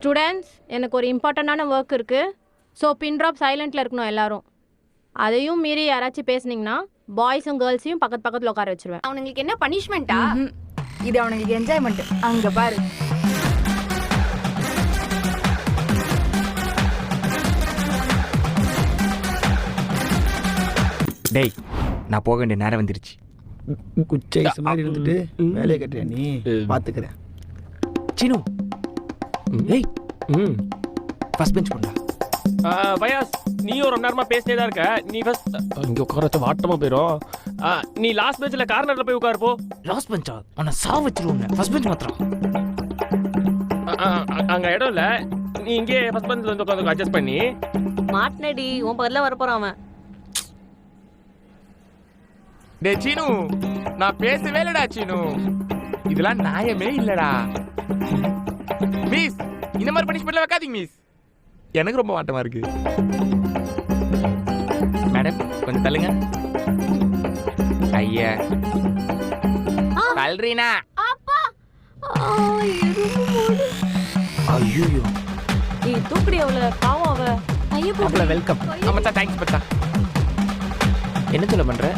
Students, எனக்கு ஒரு இம்பார்ட்டண்டான ஒர்க் இருக்குது. ஸோ பின் ட்ராப் சைலண்ட்டில் இருக்கணும் எல்லாரும். அதையும் மீறி யாராச்சும் பேசுனீங்கன்னா பாய்ஸும் கேர்ள்ஸையும் பக்கத்தில் உட்கார வச்சிருவேன். அவனுங்களுக்கு என்ன பனிஷ்மெண்ட்டா? இது அவனுங்களுக்கு என்ஜாய்மெண்ட். அங்க பாரு. டேய், நான் போக வேண்டிய நேரம் வந்துருச்சு. குச்சை மாதிரி இருந்துட்டு வேலையை கட்டுறியா நீ? பார்த்துக்கிறேன். சீனு, ஏய், ஃபர்ஸ்ட் பெஞ்ச் போடா. பயாஸ், நீயும் ரொம்ப நேரமா பேசிட்டே தான் இருக்க. நீ ஃபர்ஸ்ட் இங்க உட்கார வச்ச வாட்டமா போயிடும். நீ லாஸ்ட் பெஞ்ச்ல கார்னர்ல போய் உட்காரு போ. லாஸ்ட் பெஞ்சா? அவனை சாவ வச்சிருவாங்க. ஃபர்ஸ்ட் பெஞ்ச் மாத்திரம். அங்க இடம் இல்ல, நீ இங்கே ஃபர்ஸ்ட் பெஞ்ச்ல வந்து உட்காந்து அட்ஜஸ்ட் பண்ணி. மாட்னடி உன் பக்கத்துல வர போறான் அவன். டே சீனு, நான் பேசவே இல்லடா சீனு. இதெல்லாம் நியாயமே இல்லடா. மிஸ், இந்த மாதிரி பனிஷ்மெண்ட்ல வைக்காதீங்க மிஸ். எனக்கு ரொம்ப வாட்டமா இருக்கு. மேடம், கொஞ்சம் தள்ளுங்க. ஐயா தள்ளுறீனா? ஐயோ, ஏய் தூக்குடி அவள, பாவம் அவ. வெல்கம். ஆமாச்சா, தேங்க்ஸ் பச்சா. என்ன சொல்ல பண்ற?